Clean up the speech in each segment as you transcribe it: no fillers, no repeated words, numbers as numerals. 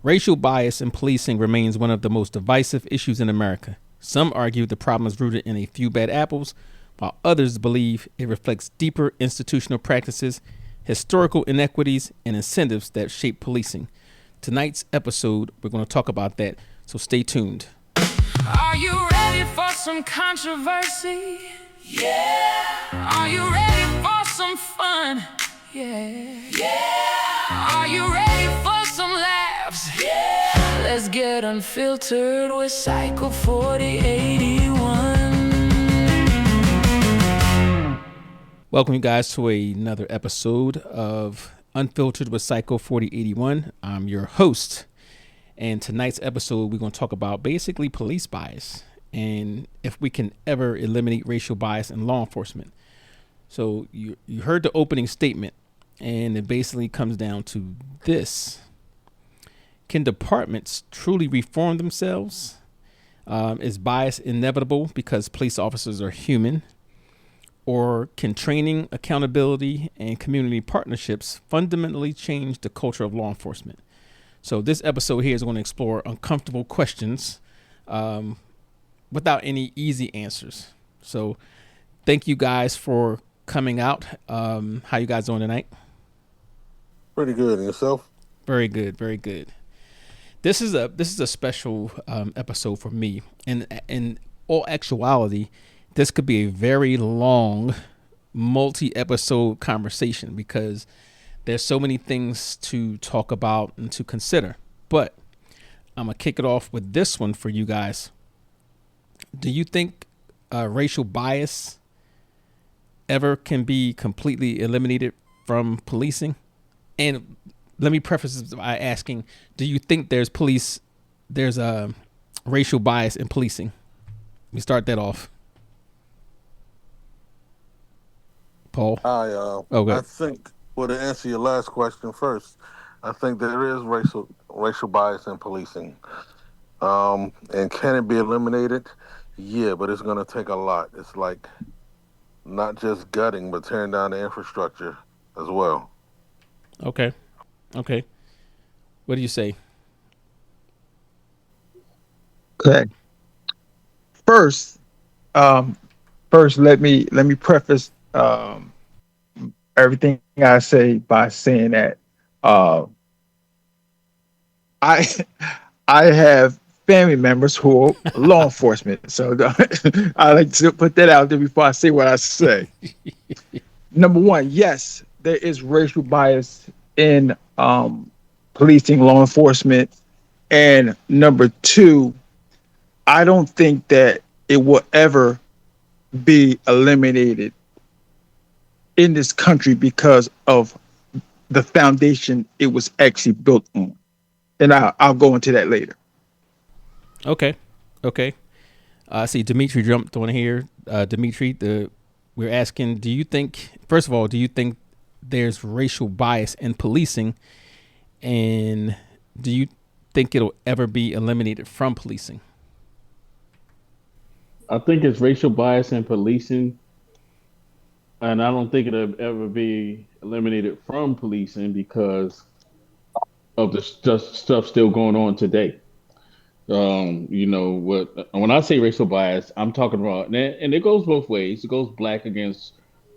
Racial bias in policing remains one of the most divisive issues in America. Some argue the problem is rooted in a few bad apples, while others believe it reflects deeper institutional practices, historical inequities, and incentives that shape policing. Tonight's episode, we're going to talk about that, so stay tuned. Are you ready for some controversy? Yeah. Are you ready for some fun? Yeah. Are you ready for some laughs? Yeah. Let's get unfiltered with Psycho 4081. Welcome, you guys, to another episode of Unfiltered with Psycho 4081. I'm your host, and tonight's episode, we're going to talk about basically police bias and if we can ever eliminate racial bias in law enforcement. So you heard the opening statement, and it basically comes down to this. Can departments truly reform themselves? Is bias inevitable because police officers are human? Or can training, accountability, and community partnerships fundamentally change the culture of law enforcement? So this episode here is going to explore uncomfortable questions without any easy answers. So thank you guys for coming out. How you guys doing tonight? Pretty good. And yourself? Very good. Very good. This is a special episode for me. And in all actuality, this could be a very long, multi-episode conversation because there's so many things to talk about and to consider. But I'm going to kick it off with this one for you guys. Do you think racial bias ever can be completely eliminated from policing? And let me preface this by asking, do you think there's a racial bias in policing? Let me start that off. Paul? I think, well, to answer your last question first, I think there is racial bias in policing. And can it be eliminated? Yeah, but it's going to take a lot. It's like not just gutting, but tearing down the infrastructure as well. Okay. What do you say? Okay. First, let me preface everything I say by saying that I have family members who are law enforcement, so I like to put that out there before I say what I say. Number one, yes, there is racial bias in policing, law enforcement, and number two, I don't think that it will ever be eliminated in this country because of the foundation it was actually built on. And I'll go into that later. Okay. I see Dimitri jumped on here. Dimitri, we're asking, do you think there's racial bias in policing? And do you think it'll ever be eliminated from policing? I think it's racial bias in policing, and I don't think it'll ever be eliminated from policing because of the stuff still going on today. When I say racial bias, I'm talking about, and it goes both ways. It goes black against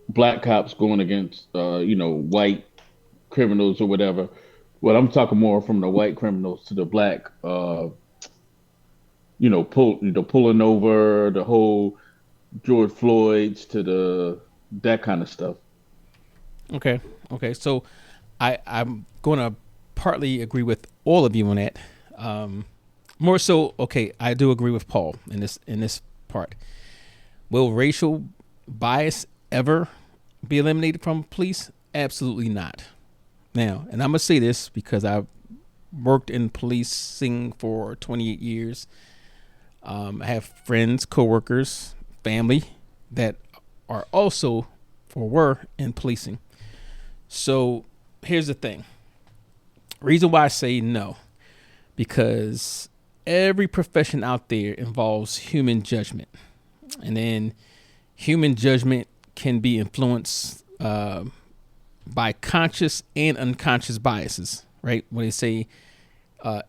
black cops going against, white criminals or whatever. Well, I'm talking more from the white criminals to the black, pulling over, the whole George Floyd's to that kind of stuff. Okay. So I'm going to partly agree with all of you on that. More so, okay, I do agree with Paul in this part. Will racial bias ever be eliminated from police? Absolutely not. Now, and I'm going to say this because I've worked in policing for 28 years. I have friends, coworkers, family that are also or were in policing. So here's the thing. Reason why I say no, because every profession out there involves human judgment. And then human judgment can be influenced by conscious and unconscious biases, right? When they say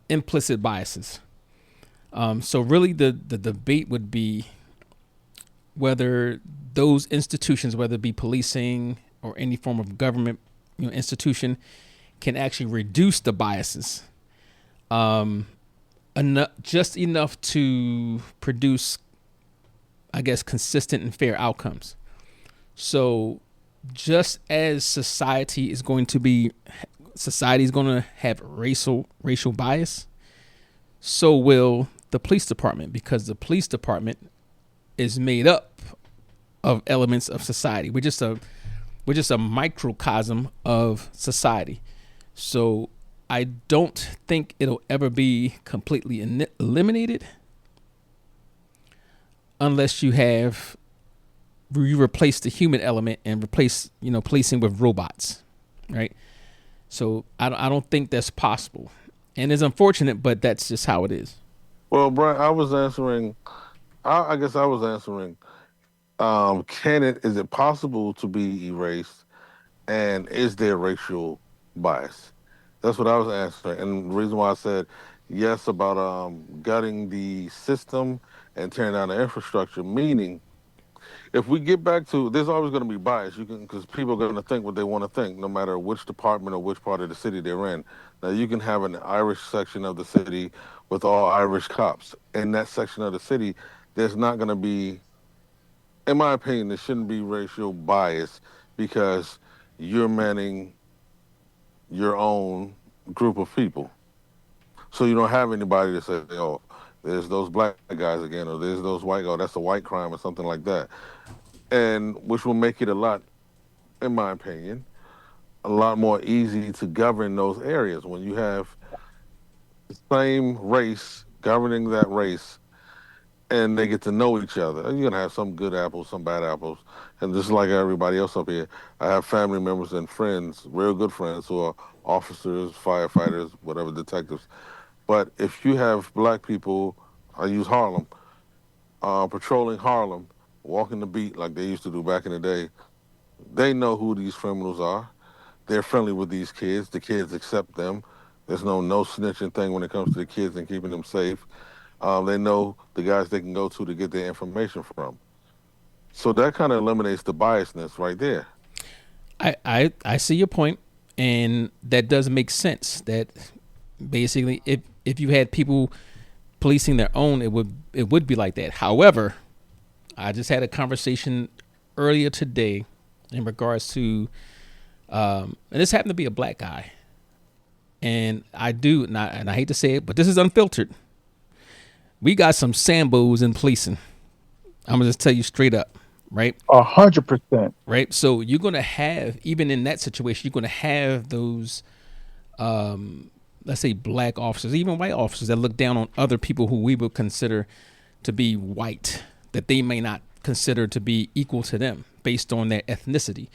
implicit biases. So really the debate would be whether those institutions, whether it be policing or any form of government, institution, can actually reduce the biases, just enough to produce, I guess, consistent and fair outcomes. So just as society is going to have racial bias, so will the police department, because the police department is made up of elements of society. We're just a microcosm of society. So I don't think it'll ever be completely eliminated unless you replace the human element and replace, policing with robots, right? So I don't think that's possible, and it's unfortunate, but that's just how it is. Well, Brian, I was answering. I guess I was answering. Is it possible to be erased, and is there racial bias? That's what I was answering, and the reason why I said yes about gutting the system and tearing down the infrastructure, meaning if we get back to, there's always going to be bias. Because people are going to think what they want to think, no matter which department or which part of the city they're in. Now you can have an Irish section of the city with all Irish cops. In that section of the city, there's not going to be, in my opinion, there shouldn't be racial bias because you're manning your own group of people. So you don't have anybody to say, oh, there's those black guys again, or there's those white guys, that's a white crime or something like that. And which will make it a lot, in my opinion, a lot more easy to govern those areas when you have the same race governing that race and they get to know each other. You're going to have some good apples, some bad apples. And just like everybody else up here, I have family members and friends, real good friends, who are officers, firefighters, whatever, detectives. But if you have black people, I use Harlem, patrolling Harlem, walking the beat like they used to do back in the day, they know who these criminals are. They're friendly with these kids. The kids accept them. There's no snitching thing when it comes to the kids and keeping them safe. They know the guys they can go to get their information from. So that kind of eliminates the biasness right there. I see your point, and that does make sense. That basically, if you had people policing their own, it would be like that. However, I just had a conversation earlier today in regards to, and this happened to be a black guy, and I hate to say it, but this is unfiltered. We got some Sambos in policing. I'm gonna just tell you straight up, right? 100%. Right. So you're gonna have, even in that situation, you're gonna have those, let's say, black officers, even white officers, that look down on other people who we would consider to be white, that they may not consider to be equal to them based on their ethnicity.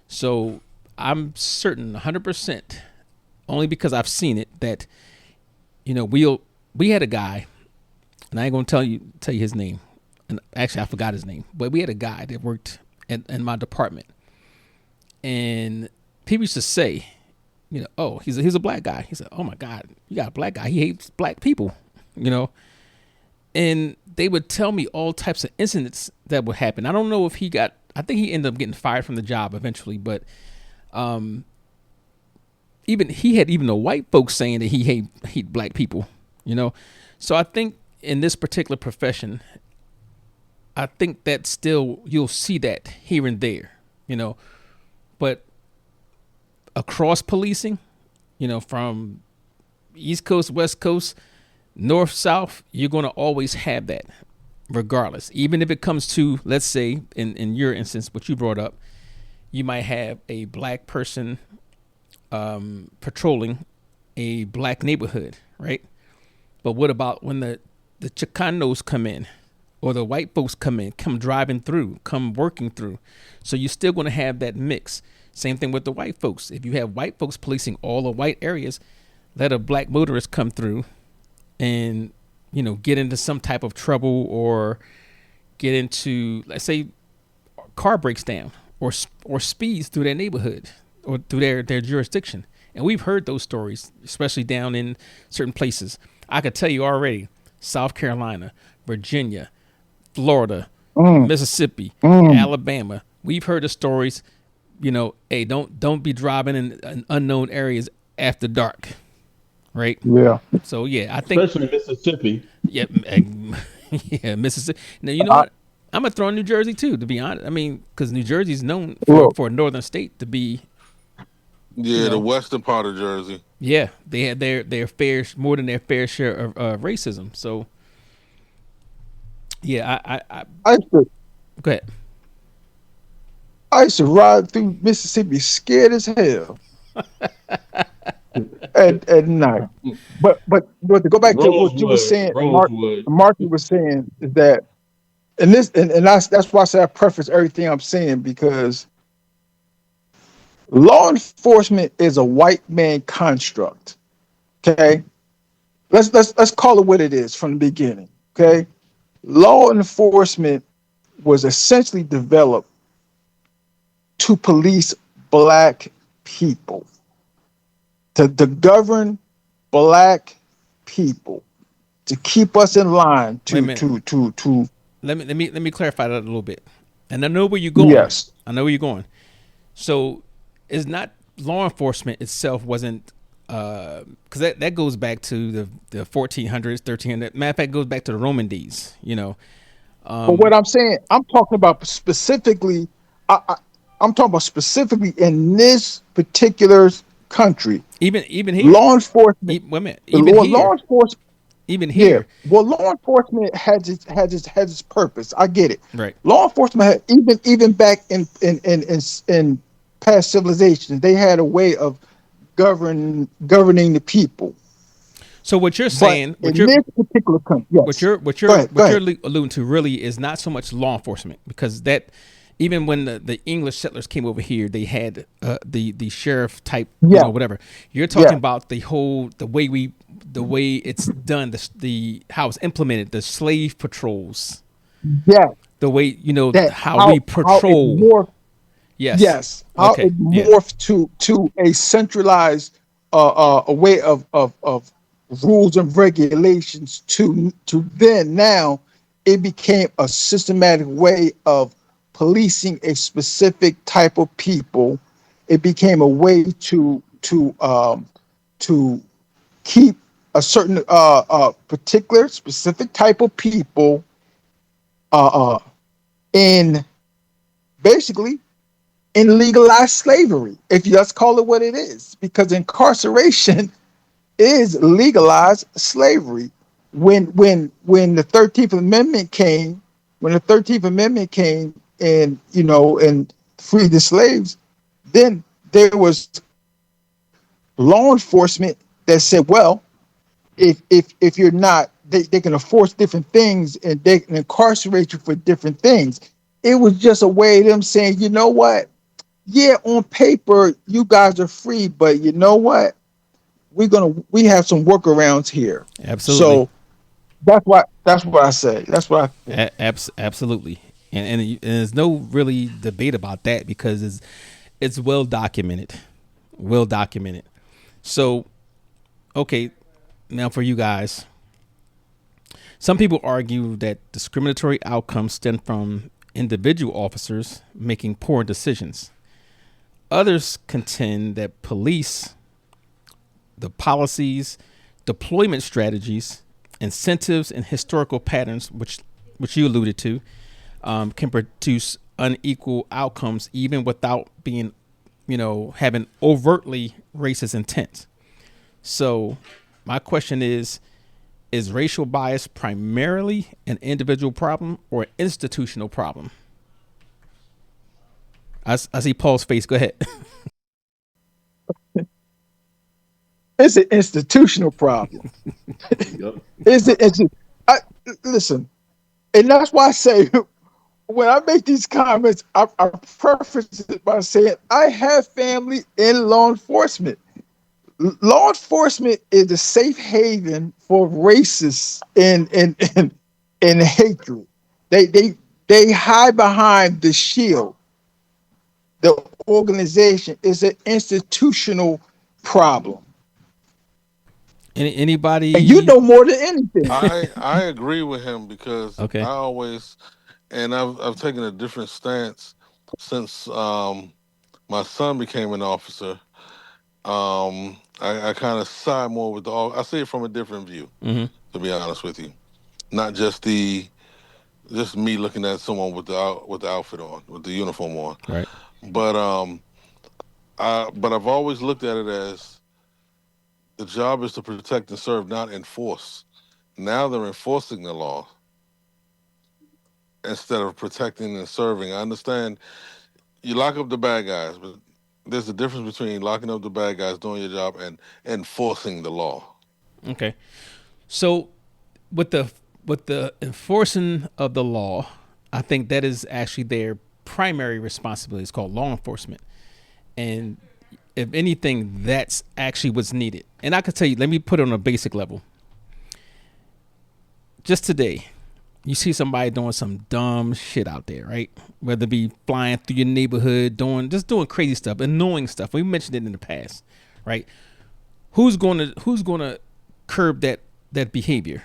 So I'm certain 100%, only because I've seen it, that, we had a guy, and I ain't gonna tell you his name, and actually I forgot his name, but we had a guy that worked in my department, and people used to say, oh, he's a black guy. He said, oh my God, you got a black guy. He hates black people, and they would tell me all types of incidents that would happen. I don't know if I think he ended up getting fired from the job eventually, but even the white folks saying that he hate black people, So I think in this particular profession, I think that still you'll see that here and there, but across policing, from East Coast, West Coast, North, South, you're going to always have that regardless. Even if it comes to, let's say, in your instance, what you brought up, you might have a black person patrolling a black neighborhood, right? But what about when the Chicanos come in, or the white folks come driving through, come working through? So you're still going to have that mix. Same thing with the white folks. If you have white folks policing all the white areas, let a black motorist come through and, get into some type of trouble, or get into, let's say, car breaks down or speeds through their neighborhood or through their jurisdiction, And we've heard those stories, especially down in certain places. I could tell you already, South Carolina, Virginia, Florida, Mm, Mississippi, mm, Alabama. We've heard the stories. Hey, don't be driving in unknown areas after dark, right? yeah. So yeah, I think especially in Mississippi. yeah, yeah, Mississippi. Now you know I, what? I'm gonna throw in New Jersey too. To be honest, I mean, because New Jersey's known for look, for a northern state to be, you Yeah, the know, western part of Jersey. yeah, they had their fair more than their fair share of racism. So yeah, I I used to, go ahead. I used to ride through Mississippi scared as hell at night. But to go back to what you were Rosewood, saying, and Rosewood. Mark you was saying is that, and this, and that's why I say I preface everything I'm saying, because law enforcement is a white man construct. Okay, let's call it what it is from the beginning. Okay, law enforcement was essentially developed to police black people, to govern black people, to keep us in line, Wait a to minute. to Let me clarify that a little bit. And I know where you're going. yes. I know where you're going. So it's not law enforcement itself wasn't because that goes back to the 1400s, 1300s. Matter of fact, it goes back to the Roman days. But what I'm saying, I'm talking about specifically, I, I, I'm talking about specifically in this particular country, Even here, law enforcement, wait a minute, the even law here, enforcement. even Yeah, here, well, law enforcement has its purpose. I get it. right? Law enforcement had, even back in past civilizations, they had a way of governing the people. So what you're But saying, in this particular country, yes. what Go you're ahead. Go what you're ahead. alluding to really is not so much law enforcement, because that even when the English settlers came over here, they had the sheriff type, Yeah. whatever. You're talking Yeah. about the way it's done, the how it's implemented, the slave patrols, Yeah. the way That how we how it patrol. morphed. Yes. Yes, how Okay. it Yeah. morphed to a centralized a way of rules and regulations, to then now it became a systematic way of policing a specific type of people. It became a way to keep a certain particular specific type of people uh in basically in legalized slavery, if you let's call it what it is, because incarceration is legalized slavery. When the 13th Amendment came, when the 13th Amendment came and and freed the slaves, then there was law enforcement that said, well, if you're not, they can enforce different things and they can incarcerate you for different things. It was just a way of them saying, you know what? Yeah, on paper you guys are free, but you know what? We have some workarounds here. Absolutely. So that's what I say. That's what I think. Absolutely. And there's no really debate about that, because it's well documented. Well documented. So, okay, now for you guys, some people argue that discriminatory outcomes stem from individual officers making poor decisions. Others contend that police, the policies, deployment strategies, incentives, and historical patterns, which you alluded to, can produce unequal outcomes even without being, having overtly racist intent. So, my question is racial bias primarily an individual problem or an institutional problem? I see Paul's face. Go ahead. It's an institutional problem. Yep. It's I, listen, and that's why I say when I make these comments, I preface it by saying I have family in law enforcement. Law enforcement is a safe haven for racists and hatred. They hide behind the shield. The organization is an institutional problem. Anybody? And you know more than anything. I agree with him because Okay. I always, and I've taken a different stance since my son became an officer. I kind of side more with I see it from a different view, to be honest with you. Not just me looking at someone with the outfit on, with the uniform on. Right. But I've always looked at it as the job is to protect and serve, not enforce. Now they're enforcing the law instead of protecting and serving. I understand you lock up the bad guys, but there's a difference between locking up the bad guys doing your job and enforcing the law. Okay. So with the enforcing of the law, I think that is actually their primary responsibility. It's called law enforcement. And if anything, that's actually what's needed. And I could tell you, let me put it on a basic level. Just today, you see somebody doing some dumb shit out there, right? Whether it be flying through your neighborhood, doing crazy stuff, annoying stuff. We mentioned it in the past, right? Who's going to curb that behavior?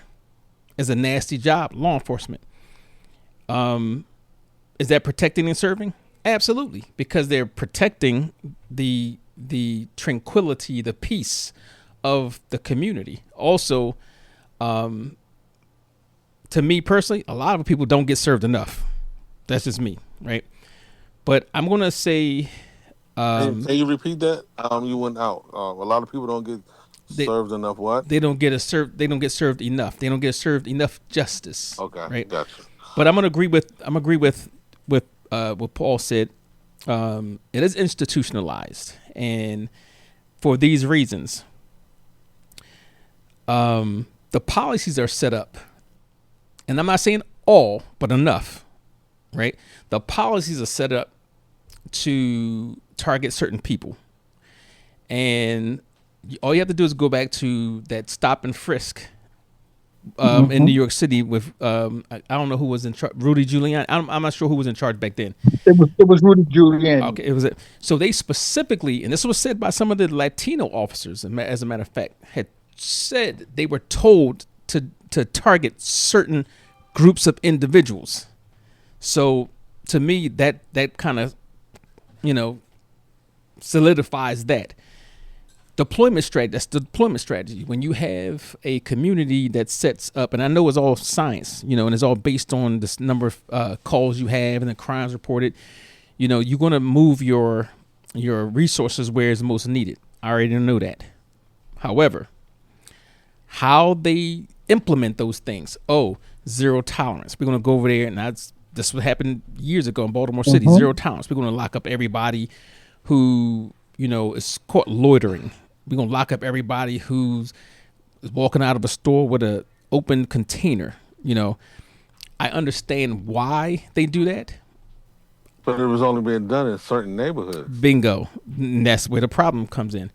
Is a nasty job, law enforcement. Is that protecting and serving? Absolutely, because they're protecting the tranquility, the peace of the community. Also, to me personally, a lot of people don't get served enough. That's just me, right? But I'm gonna say, can you repeat that? You went out. A lot of people don't get served enough. What? They don't get served. They don't get served enough. They don't get served enough justice. Okay, right? Gotcha. But I'm gonna agree with what Paul said. It is institutionalized, and for these reasons, the policies are set up. And I'm not saying all, but enough, right? The policies are set up to target certain people. And all you have to do is go back to that stop and frisk in New York City with, I don't know who was in charge, Rudy Giuliani. I'm not sure who was in charge back then. It was Rudy Giuliani. Okay, it was it. So they specifically, and this was said by some of the Latino officers, as a matter of fact, had said they were told to target certain groups of individuals. So to me, that kind of, solidifies that. Deployment strategy, that's the deployment strategy. When you have a community that sets up, and I know it's all science, and it's all based on this number of calls you have and the crimes reported, you're going to move your resources where it's most needed. I already know that. However, how they implement those things. Zero tolerance. We're going to go over there, and this what happened years ago in Baltimore City. Zero tolerance. We're going to lock up everybody who is caught loitering. We're going to lock up everybody who's walking out of a store with an open container. I understand why they do that. But it was only being done in certain neighborhoods. Bingo. And that's where the problem comes in.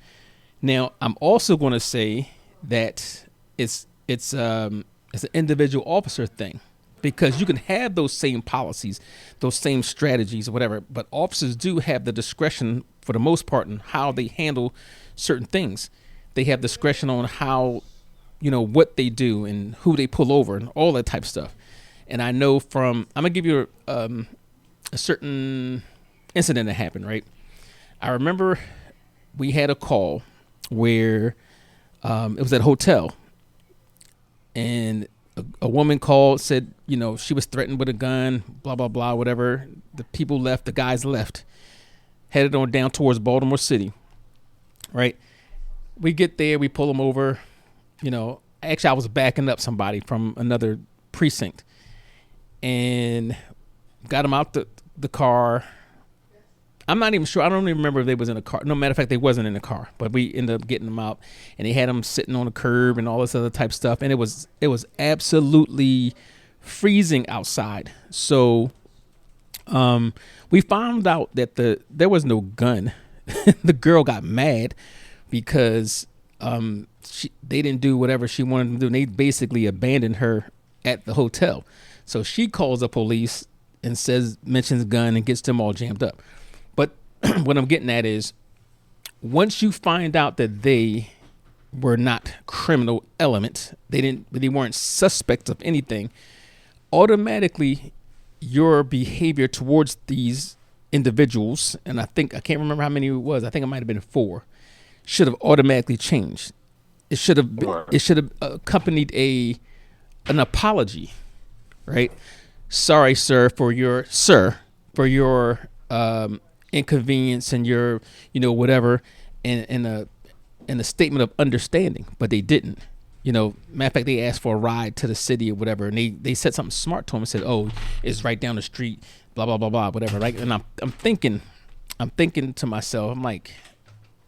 Now, I'm also going to say that it's an individual officer thing, because you can have those same policies, those same strategies or whatever, but officers do have the discretion for the most part in how they handle certain things. They have discretion on how, what they do and who they pull over and all that type of stuff. And I know I'm gonna give you a certain incident that happened, right? I remember we had a call where it was at a hotel, and a woman called, said, she was threatened with a gun, blah, blah, blah, whatever. The people left, the guys left, headed on down towards Baltimore City, right? We get there, we pull them over. Actually, I was backing up somebody from another precinct and got them out the car. I'm not even sure. I don't even remember if they was in a car. No, matter of fact, they wasn't in the car. But we ended up getting them out, and they had them sitting on the curb and all this other type stuff. And it was absolutely freezing outside. So we found out that there was no gun. The girl got mad because they didn't do whatever she wanted to do. And they basically abandoned her at the hotel. So she calls the police and mentions gun and gets them all jammed up. But what I'm getting at is, once you find out that they were not criminal elements, they weren't suspects of anything, automatically your behavior towards these individuals, and I can't remember how many it was, I think it might have been 4, should have automatically changed. It should have accompanied an apology, right? Sorry, sir, for your inconvenience and your, whatever, and a statement of understanding. But they didn't. Matter of fact, they asked for a ride to the city or whatever, and they said something smart to him and said, "Oh, it's right down the street, blah blah blah blah, whatever." Right? And I'm thinking to myself, I'm like,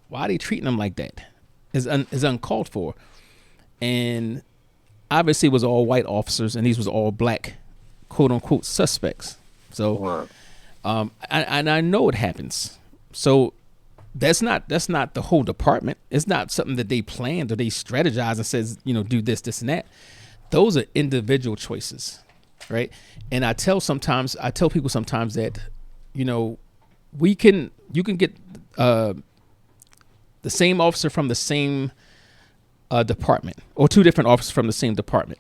why are they treating them like that? Is uncalled for. And obviously it was all white officers, and these was all black, quote unquote, suspects. So, I know it happens. So that's not the whole department. It's not something that they planned or they strategized and says, do this, this, and that. Those are individual choices, right? And I tell people sometimes that, you can get the same officer from the same department, or 2 different officers from the same department,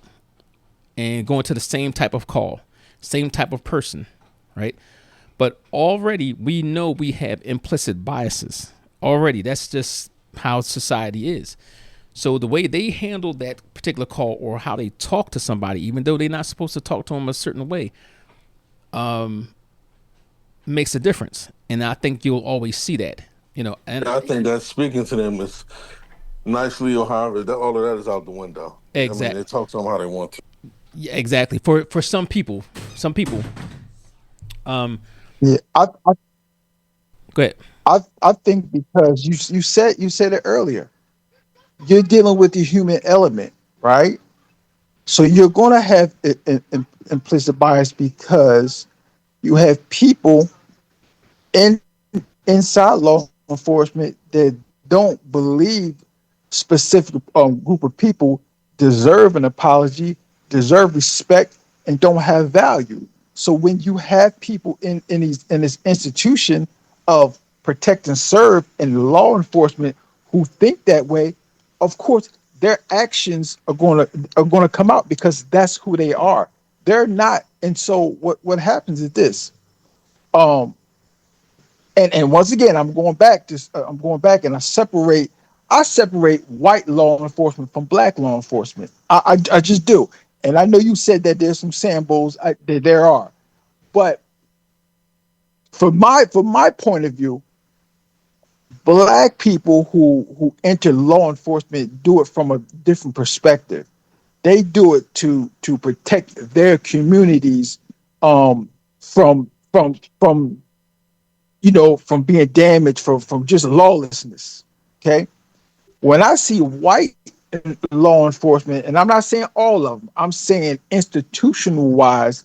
and going to the same type of call, same type of person, right? But already we know we have implicit biases. Already, that's just how society is. So the way they handle that particular call, or how they talk to somebody, even though they're not supposed to talk to them a certain way, makes a difference. And I think you'll always see that, And I think that speaking to them is nicely or however, all of that is out the window. Exactly. I mean, they talk to them how they want to. Yeah, exactly. For some people. Yeah, I Go ahead. I think because you said it earlier, you're dealing with the human element, right? So you're going to have an implicit bias because you have people inside law enforcement that don't believe specific group of people deserve an apology, deserve respect, and don't have value. So when you have people in this institution of protect and serve and law enforcement who think that way, of course their actions are going to come out because that's who they are. They're not. And so what happens is this. And once again, I'm going back and I separate white law enforcement from black law enforcement. I just do. And I know you said that there's some samples. There are, but from my point of view, black people who enter law enforcement do it from a different perspective. They do it to protect their communities from being damaged from just lawlessness. Okay. When I see white law enforcement, and I'm not saying all of them, I'm saying institutional wise,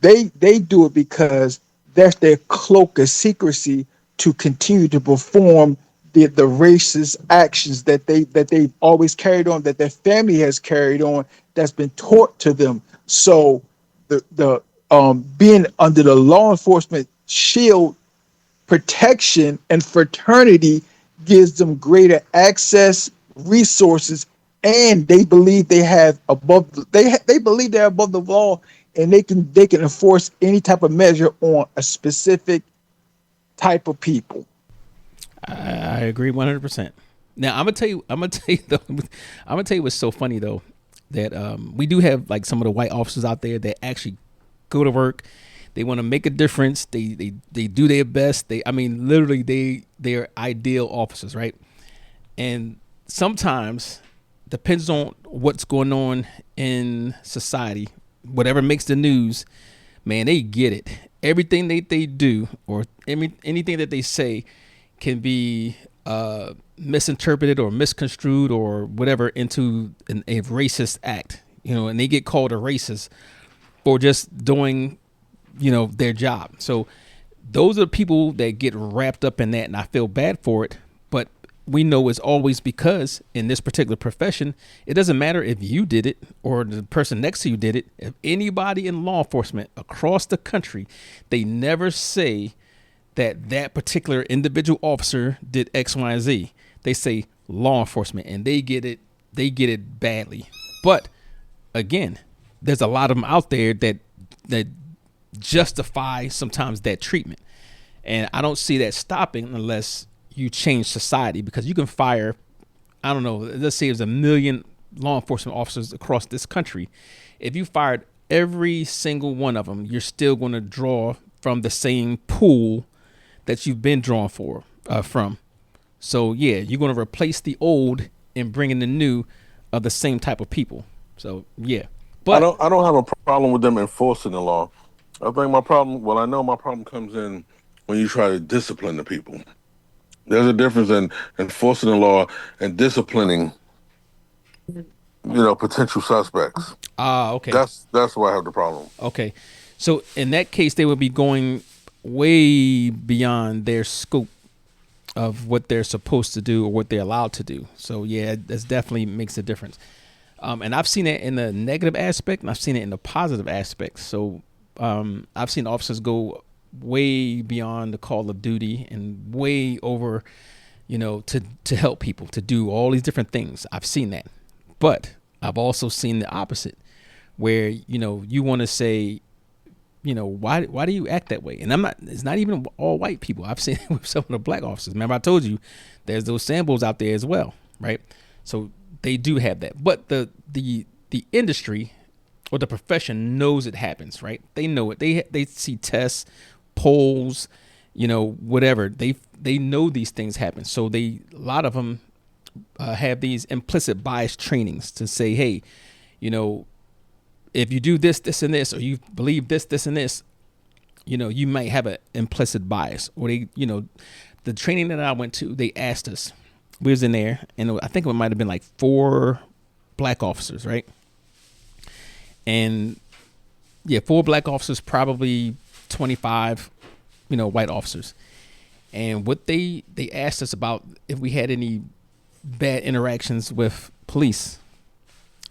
they do it because that's their cloak of secrecy to continue to perform the racist actions that they've always carried on, that their family has carried on, that's been taught to them. So the being under the law enforcement shield, protection and fraternity gives them greater access, resources, and they believe they believe they're above the law, and they can enforce any type of measure on a specific type of people. I agree 100%. Now I'm gonna tell you what's so funny though, that we do have like some of the white officers out there that actually go to work. They want to make a difference. They do their best. Literally they're ideal officers, right? And sometimes, depends on what's going on in society, whatever makes the news, man, they get it. Everything they do, or anything that they say, can be misinterpreted or misconstrued or whatever into a racist act, and they get called a racist for just doing their job. So those are the people that get wrapped up in that, and I feel bad for it. But we know it's always because in this particular profession, it doesn't matter if you did it or the person next to you did it. If anybody in law enforcement across the country, they never say that particular individual officer did X, Y, and Z. They say law enforcement, and they get it badly. But again, there's a lot of them out there that justify sometimes that treatment, and I don't see that stopping unless you change society, because you can fire, I don't know, let's say there's 1 million law enforcement officers across this country. If you fired every single one of them, you're still going to draw from the same pool that you've been drawn from. So yeah, you're going to replace the old and bring in the new of the same type of people. So yeah, but I don't have a problem with them enforcing the law. I think my problem, well, I know my problem comes in when you try to discipline the people. There's a difference in enforcing the law and disciplining, potential suspects. okay. That's where I have the problem. Okay. So in that case, they would be going way beyond their scope of what they're supposed to do or what they're allowed to do. So yeah, that definitely makes a difference. And I've seen it in the negative aspect, and I've seen it in the positive aspect. So I've seen officers go way beyond the call of duty and way over, to help people, to do all these different things. I've seen that. But I've also seen the opposite, where, you want to say, why do you act that way? And it's not even all white people. I've seen it with some of the black officers. Remember, I told you there's those samples out there as well, right? So they do have that. But the industry or the profession knows it happens, right? They know it. They see tests, polls, whatever. They know these things happen. So a lot of them have these implicit bias trainings to say, hey, if you do this, this, and this, or you believe this, this, and this, you might have an implicit bias. Or the training that I went to, they asked us, we was in there, and I think it might have been like 4 black officers, right? And yeah, 4 black officers, probably 25, white officers. And what they asked us about if we had any bad interactions with police.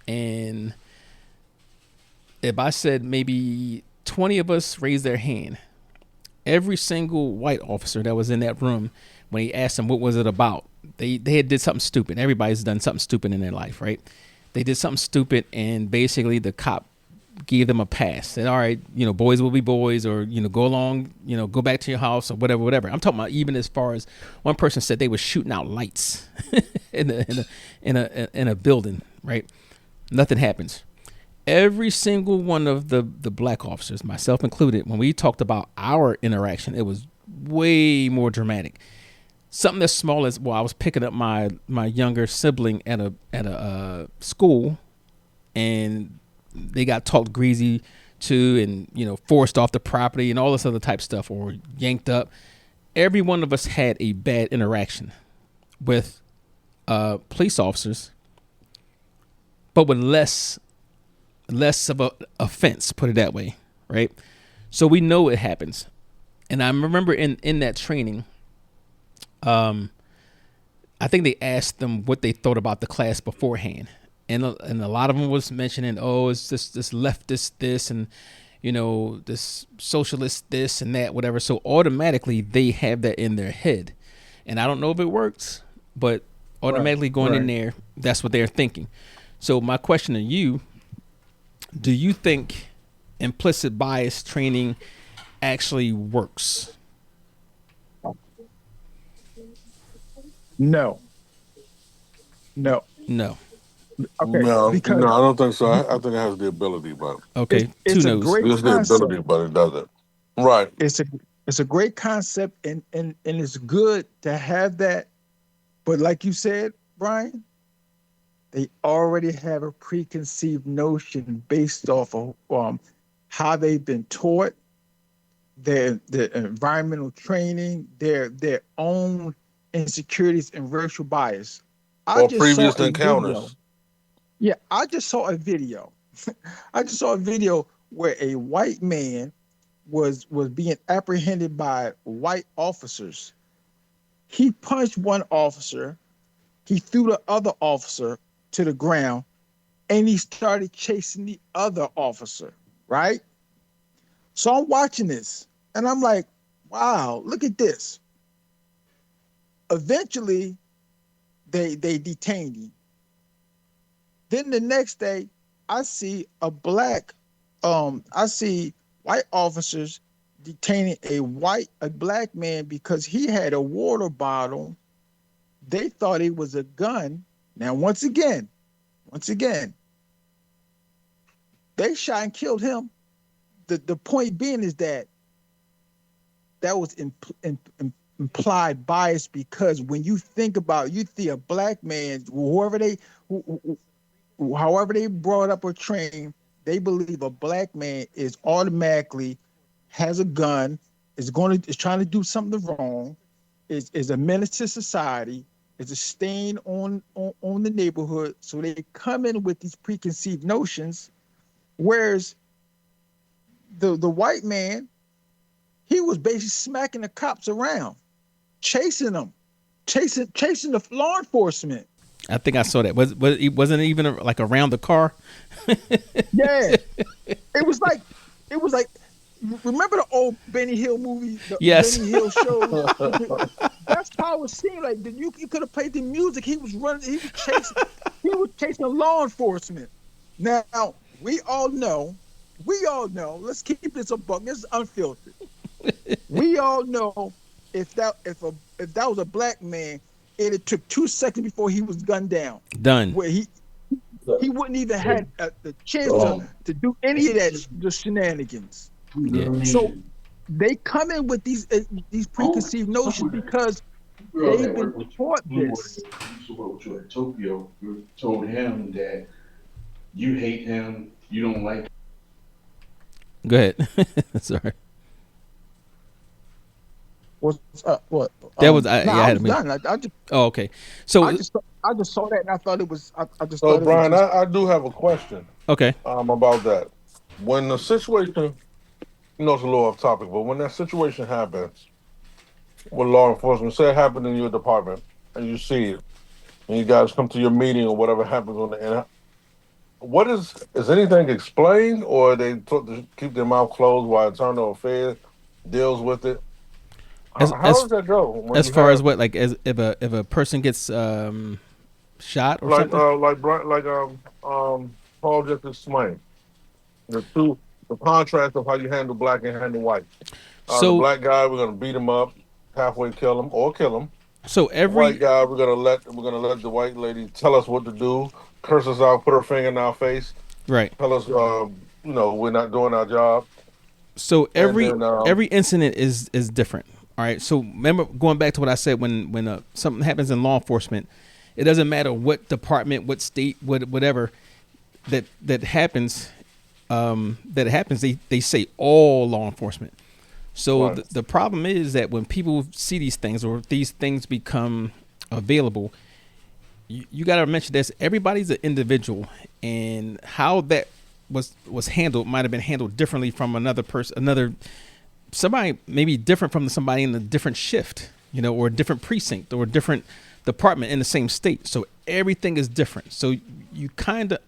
And if I said maybe 20 of us raised their hand, every single white officer that was in that room, when he asked them what was it about, they had did something stupid. Everybody's done something stupid in their life, right? They did something stupid, and basically the cop gave them a pass. Said, all right, boys will be boys, or, go along, go back to your house, or whatever. I'm talking about even as far as one person said they were shooting out lights in a building, right? Nothing happens. Every single one of the black officers, myself included, when we talked about our interaction, it was way more dramatic. Something as small as, I was picking up my younger sibling at a school, and they got talked greasy to, and forced off the property and all this other type stuff, or yanked up. Every one of us had a bad interaction with police officers, but with less of a offense, put it that way, right? So we know it happens. And I remember in that training, I think they asked them what they thought about the class beforehand. And a lot of them was mentioning, it's this leftist this, and, this socialist this and that, whatever. So automatically they have that in their head. And I don't know if it works, but automatically going in there, that's what they're thinking. So my question to you, do you think implicit bias training actually works? No. Okay. No, Because I don't think so. I think it has the ability, but Okay, it's two a no's. great it's the ability, concept. but it doesn't. Right. It's a great concept, and it's good to have that. But like you said, Brian, they already have a preconceived notion based off of how they've been taught, their environmental training, their own insecurities and racial bias. Or previous encounters. Yeah, I just saw a video. I just saw a video where a white man was being apprehended by white officers. He punched one officer, he threw the other officer to the ground, and he started chasing the other officer, right? So I'm watching this, and I'm like, wow, look at this. Eventually, they detained him. Then the next day, I see I see white officers detaining a black man because he had a water bottle. They thought it was a gun. Now, once again, they shot and killed him. The point being is that was implied bias, because when you think about, you see a black man, however they brought up or trained, they believe a black man is automatically has a gun, is trying to do something wrong, is a menace to society, is a stain on the neighborhood. So they come in with these preconceived notions, whereas the white man, he was basically smacking the cops around, chasing them, chasing the law enforcement. I think I saw that. Wasn't it even like around the car? Yeah, it was like remember the old Benny Hill movie, the Yes. Benny Hill show. That's how it seemed like. You could have played the music. He was running. He was chasing law enforcement. Now we all know. Let's keep this a buck. This is unfiltered. We all know if that was a black man, it took 2 seconds before he was gunned down. Done. Where he wouldn't even have the chance to do any of that, the shenanigans. Yeah. So they come in with these preconceived notions because they've been taught this. Tokyo told him that you hate him, you don't like him. Go ahead. Sorry. What? That was I had me. done. I just. Oh, okay. So I just saw that and I thought it was. I just. So, Brian, I do have a question. Okay. About that. When the situation, it's a little off topic, but when that situation happens with law enforcement, say it happened in your department, and you see it, and you guys come to your meeting or whatever happens on the end, what is anything explained, or are they told to keep their mouth closed while internal affairs deals with it? How does that go? As far as what, like, as if a person gets shot or something? Paul just explained, the contrast of how you handle black and handle white. The black guy, we're gonna beat him up, halfway kill him, or kill him. So the white guy, we're gonna let the white lady tell us what to do, curse us out, put her finger in our face, right? Tell us, we're not doing our job. So every incident is different. All right. So remember, going back to what I said, when something happens in law enforcement, it doesn't matter what department, what state, whatever that happens. They say all law enforcement. So right. the problem is that when people see these things, or these things become available, you got to mention this: everybody's an individual, and how that was handled might have been handled differently from another person, somebody maybe different from somebody in a different shift, or a different precinct or a different department in the same state. So everything is different. So you kind of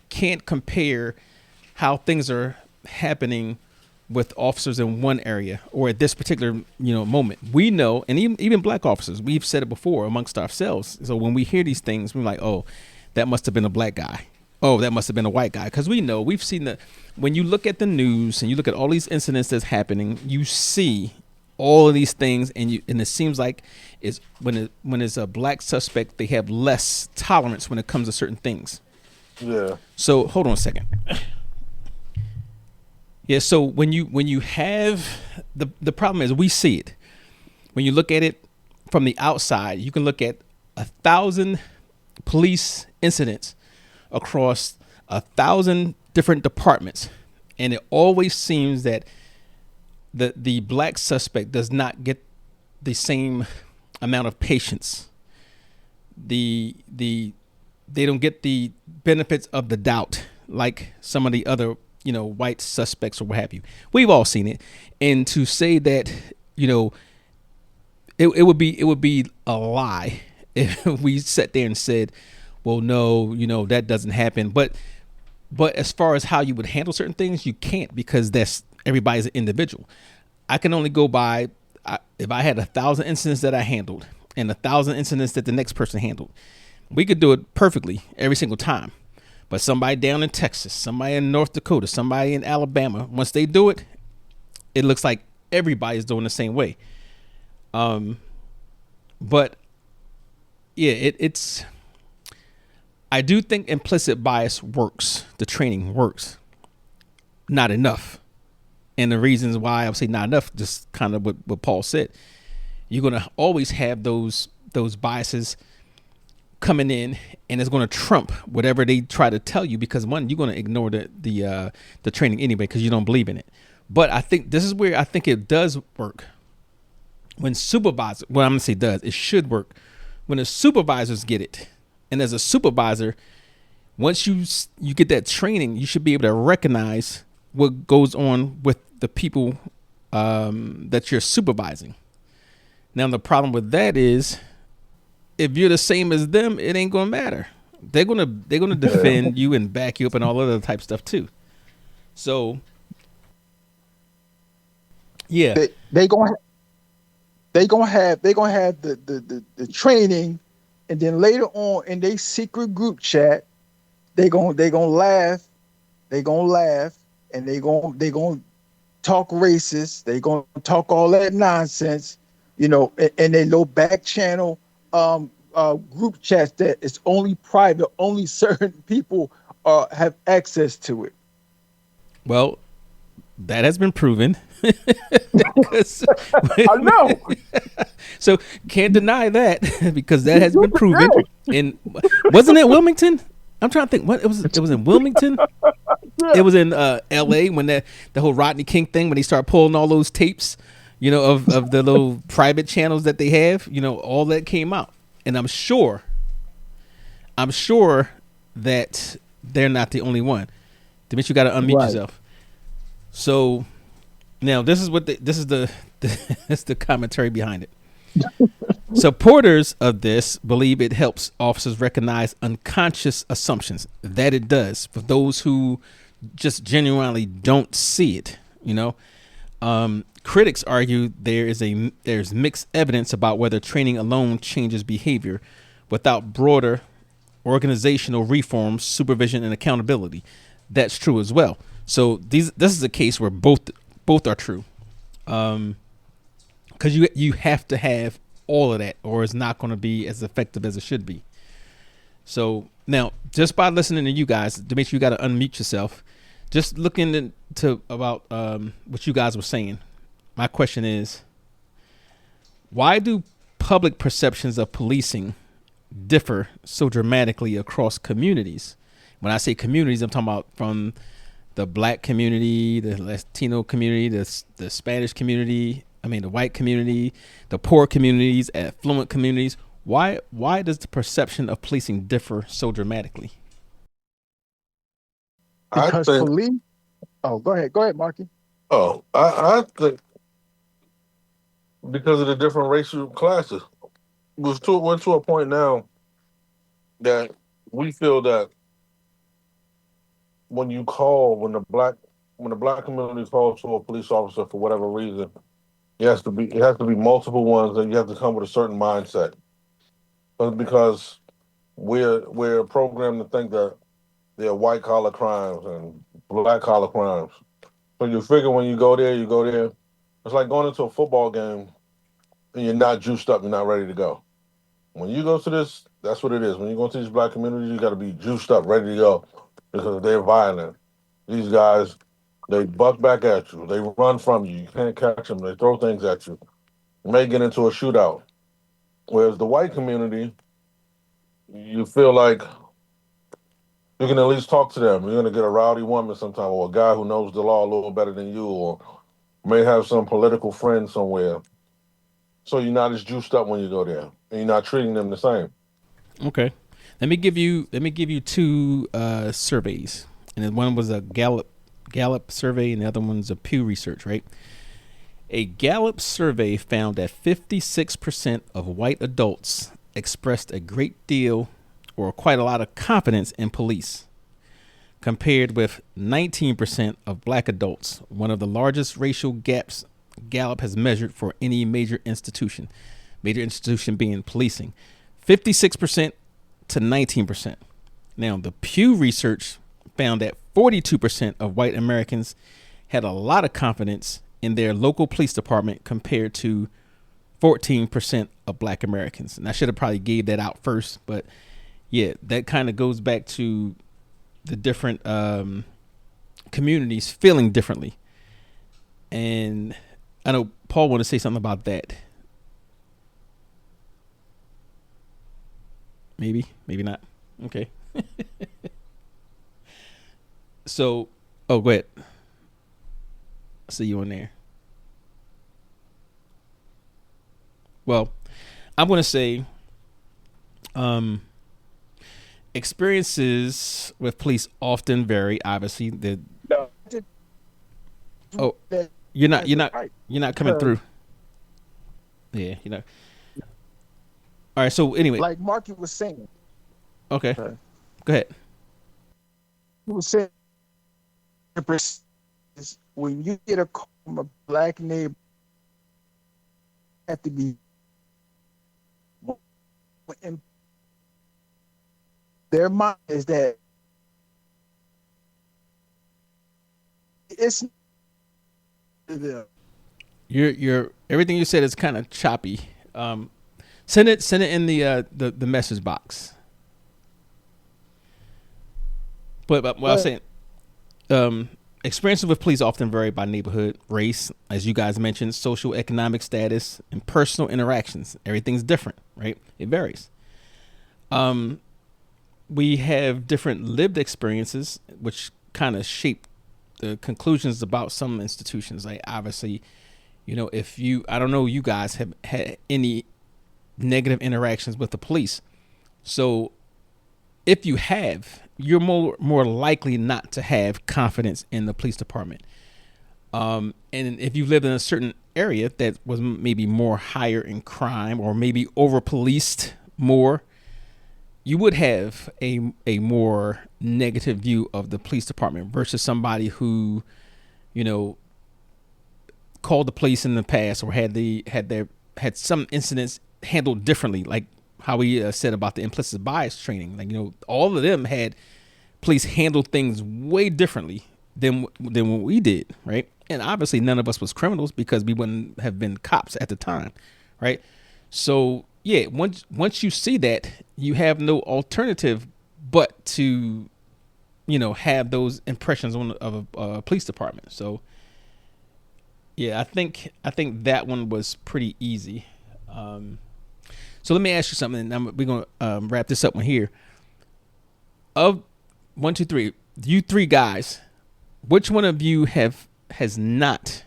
can't compare how things are happening with officers in one area or at this particular moment. We know, and even black officers, we've said it before amongst ourselves. So when we hear these things, we're like, oh, that must have been a black guy. Oh, that must have been a white guy. Because we know, we've seen when you look at the news and you look at all these incidents that's happening, you see all of these things, and it seems like when it's a black suspect, they have less tolerance when it comes to certain things. Yeah. So hold on a second. Yeah. So when you have the problem is, we see it. When you look at it from the outside, you can look at 1,000 police incidents across 1,000 different departments, and it always seems that the black suspect does not get the same amount of patience. They don't get the benefits of the doubt like some of the other white suspects or what have you. We've all seen it, and to say that it would be a lie if we sat there and said, well, no, that doesn't happen. But as far as how you would handle certain things, you can't, because everybody's an individual. I can only go by if I had 1,000 incidents that I handled and 1,000 incidents that the next person handled, we could do it perfectly every single time. But somebody down in Texas, somebody in North Dakota, somebody in Alabama, once they do it, it looks like everybody's doing the same way. But yeah, it's. I do think implicit bias works. The training works. Not enough. And the reasons why I would say not enough, just kind of what Paul said. You're going to always have those biases coming in, and it's going to trump whatever they try to tell you, because one, you're going to ignore the training anyway because you don't believe in it. But I think this is where I think it does work. When supervisors, well, I'm going to say does, it should work. When the supervisors get it, and as a supervisor, once you get that training, you should be able to recognize what goes on with the people that you're supervising. Now, the problem with that is, if you're the same as them, it ain't gonna matter. They're gonna defend you and back you up and all other type stuff too. So, yeah, they gonna have the training, and then later on in their secret group chat, they gonna laugh, and they gonna talk racist. They gonna talk all that nonsense, in their little back channel group chats that is only private, only certain people have access to it. Well, that has been proven. I know. So can't deny that because that has been proven. And wasn't it Wilmington? I'm trying to think. What it was in Wilmington. Yeah. It was in L.A. when the whole Rodney King thing, when he started pulling all those tapes, of the little private channels that they have. All that came out, and I'm sure that they're not the only one. Demetri, you got to unmute yourself. So now this is the commentary behind it. Supporters of this believe it helps officers recognize unconscious assumptions. That it does for those who just genuinely don't see it. Critics argue there's mixed evidence about whether training alone changes behavior without broader organizational reforms, supervision, and accountability. That's true as well. So this is a case where both are true, because you have to have all of that, or it's not going to be as effective as it should be. So now, just by listening to you guys, Demetri, you got to unmute yourself. Just looking into about what you guys were saying. My question is, why do public perceptions of policing differ so dramatically across communities? When I say communities, I'm talking about from the Black community, the Latino community, the Spanish community, the white community, the poor communities, affluent communities. Why does the perception of policing differ so dramatically? Because police. Oh, go ahead, Marky. Oh, I think because of the different racial classes, we're to a point now that we feel that when the black community calls to a police officer for whatever reason, it has to be multiple ones, and you have to come with a certain mindset. But because we're programmed to think that there are white collar crimes and black collar crimes. So you figure when you go there. It's like going into a football game and you're not juiced up, you're not ready to go. When you go to this, that's what it is. When you go to these black communities, you got to be juiced up, ready to go, because they're violent. These guys, they buck back at you. They run from you. You can't catch them. They throw things at you. You may get into a shootout. Whereas the white community, you feel like you can at least talk to them. You're going to get a rowdy woman sometime, or a guy who knows the law a little better than you, or may have some political friend somewhere. So you're not as juiced up when you go there, and you're not treating them the same. Okay, let me give you two surveys, and then one was a Gallup survey, and the other one's a Pew Research. Right, a Gallup survey found that 56% of white adults expressed a great deal or quite a lot of confidence in police, compared with 19% of black adults. One of the largest racial gaps Gallup has measured for any major institution being policing, 56% to 19%. Now, the Pew Research found that 42% of white Americans had a lot of confidence in their local police department compared to 14% of black Americans. And I should have probably gave that out first, but yeah, that kind of goes back to the different communities feeling differently. And I know Paul wanted to say something about that. Maybe not. Okay. So, go ahead. See you on there. Well, I'm going to say experiences with police often vary. Obviously, you're not coming through. Yeah, you know. All right. So anyway, like Marky was saying. Okay. Go ahead. He was saying when you get a call from a black neighbor, have to be in their mind is that it's you're everything you said is kind of choppy. Send it in the message box. But what I was saying, experiences with police often vary by neighborhood, race, as you guys mentioned, social, economic status, and personal interactions. Everything's different, right? It varies. We have different lived experiences, which kind of shape the conclusions about some institutions. Like obviously, I don't know, you guys have had any negative interactions with the police. So if you have, you're more likely not to have confidence in the police department. And if you lived in a certain area that was maybe more higher in crime or maybe over policed more, you would have a more negative view of the police department versus somebody who, called the police in the past or had some incidents handled differently, like how we said about the implicit bias training. Like, all of them had police handle things way differently than what we did, right? And obviously none of us was criminals because we wouldn't have been cops at the time, right? So yeah, once you see that, you have no alternative but to, have those impressions of a police department. So yeah, I think that one was pretty easy. So let me ask you something, and we're going to wrap this up one here. Of 1, 2, 3, you three guys, which one of you has not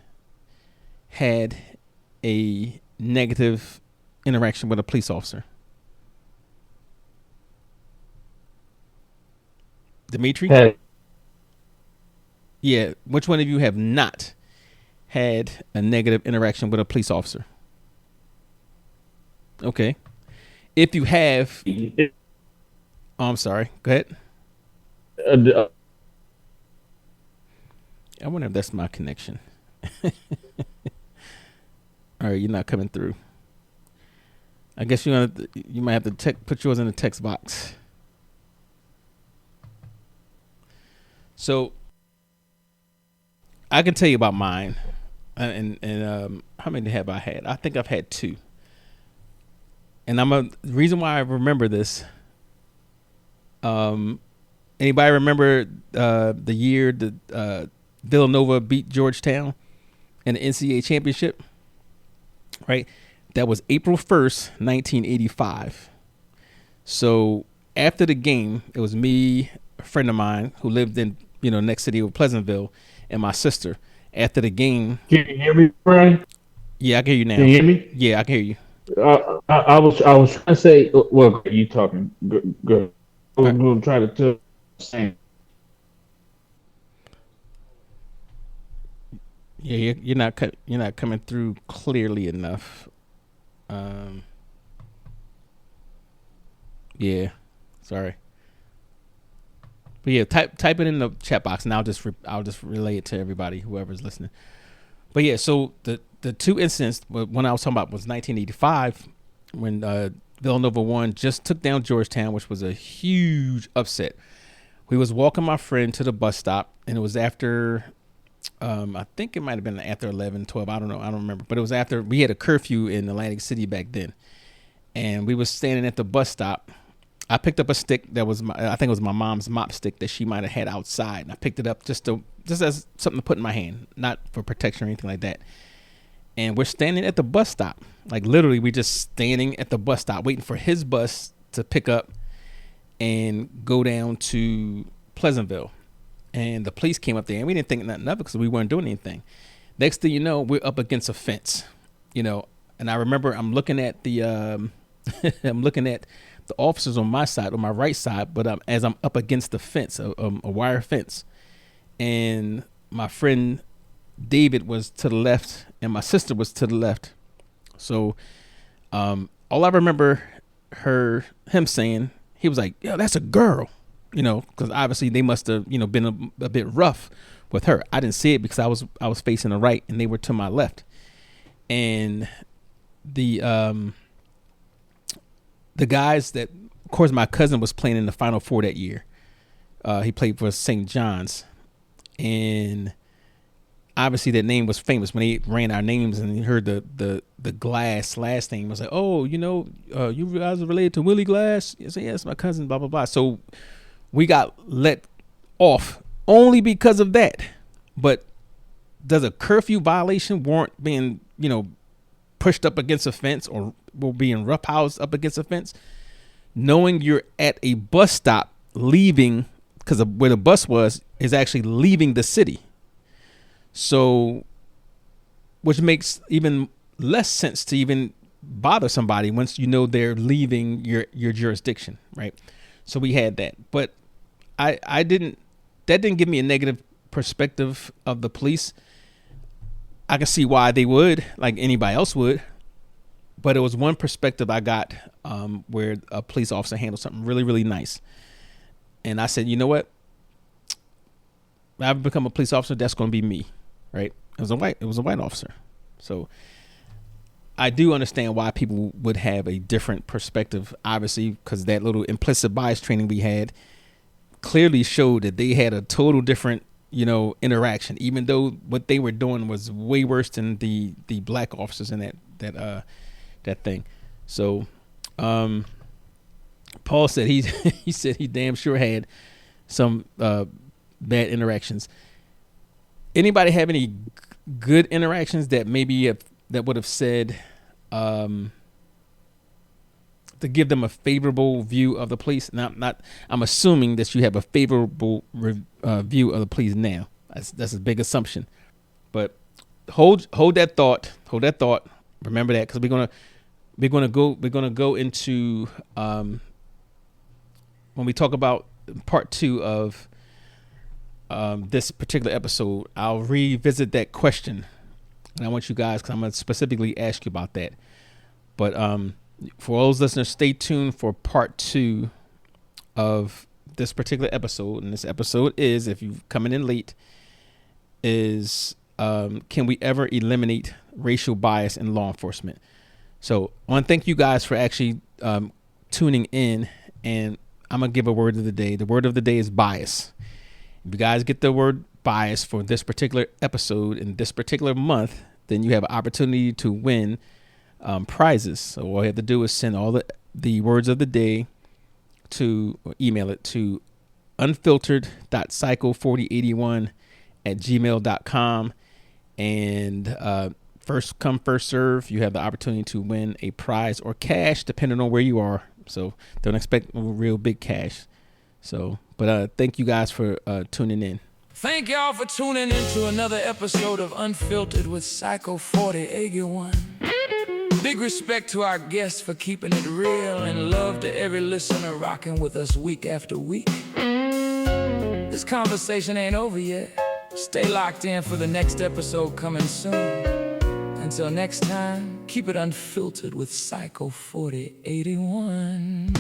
had a negative interaction with a police officer? Dimitri? Hey. Yeah, which one of you have not had a negative interaction with a police officer? Okay. If you have, I'm sorry. Go ahead. I wonder if that's my connection. All right, you're not coming through. I guess you might have to put yours in the text box. So I can tell you about mine, and how many have I had? I think I've had 2. And the reason why I remember this. Anybody remember the year that Villanova beat Georgetown in the NCAA championship? Right, that was April 1st, 1985. So after the game, it was me, a friend of mine who lived in next city of Pleasantville, and my sister. After the game, can you hear me, Brian? Yeah, I can hear you now. Can you hear me? Yeah, I can hear you. I was trying to say, well, you talking good. I'm going to try to tell the same. Yeah, you're not coming through clearly enough. Yeah, sorry. But yeah, type it in the chat box, and I'll just relay it to everybody, whoever's listening. But yeah, so the two incidents, one I was talking about was 1985 when Villanova 1 just took down Georgetown, which was a huge upset. We was walking my friend to the bus stop, and it was after, I think it might have been after 11, 12. I don't know. I don't remember. But it was after we had a curfew in Atlantic City back then. And we was standing at the bus stop. I picked up a stick that was I think it was my mom's mop stick that she might have had outside. And I picked it up just as something to put in my hand, not for protection or anything like that. And we're standing at the bus stop. Like literally, we just standing at the bus stop waiting for his bus to pick up and go down to Pleasantville. And the police came up there, and we didn't think nothing of it because we weren't doing anything. Next thing you know, we're up against a fence, and I remember I'm looking at the I'm looking at the officers on my side, on my right side, but as I'm up against the fence, a wire fence, and my friend David was to the left and my sister was to the left. So all I remember him saying, he was like, "Yo, that's a girl," because obviously they must have, been a bit rough with her. I didn't see it because I was facing the right and they were to my left. And the guys that, of course, my cousin was playing in the Final Four that year. He played for St. John's, and obviously that name was famous when they ran our names and he heard the Glass last name. Was like, "Oh, you guys are related to Willie Glass?" I said, "Yes, my cousin, blah, blah, blah." So we got let off only because of that. But does a curfew violation warrant being, pushed up against a fence or being roughhoused up against a fence? Knowing you're at a bus stop leaving, because of where the bus was, is actually leaving the city. So, which makes even less sense to even bother somebody once you know they're leaving your jurisdiction, right? So we had that, but that didn't give me a negative perspective of the police. I can see why they would, like anybody else would, but it was one perspective I got where a police officer handled something really, really nice. And I said, you know what? I've become a police officer. That's going to be me, right? It was a white officer. So I do understand why people would have a different perspective, obviously, because that little implicit bias training we had clearly showed that they had a total different, interaction, even though what they were doing was way worse than the black officers in that thing. So Paul said he said he damn sure had some bad interactions. Anybody have any good interactions that maybe that would have said to give them a favorable view of the police? Not. I'm assuming that you have a favorable view of the police now. That's a big assumption, but hold that thought. Remember that, because we're gonna go into when we talk about part 2 of this particular episode. I'll revisit that question, and I want you guys, because I'm gonna specifically ask you about that. But for those listeners, stay tuned for part 2 of this particular episode. And this episode is, if you're coming in late, is can we ever eliminate racial bias in law enforcement? So I want to thank you guys for actually tuning in, and I'm going to give a word of the day. The word of the day is bias. If you guys get the word bias for this particular episode in this particular month, then you have an opportunity to win prizes. So all you have to do is send all the words of the day to, or email it to unfiltered.psycho4081@gmail.com. And first come, first serve. You have the opportunity to win a prize or cash, depending on where you are. So don't expect real big cash. So, but thank you guys for tuning in. Thank y'all for tuning in to another episode of Unfiltered with Psycho 4081. Big respect to our guests for keeping it real, and love to every listener rocking with us week after week. This conversation ain't over yet. Stay locked in for the next episode coming soon. Until next time, keep it unfiltered with Psycho 4081.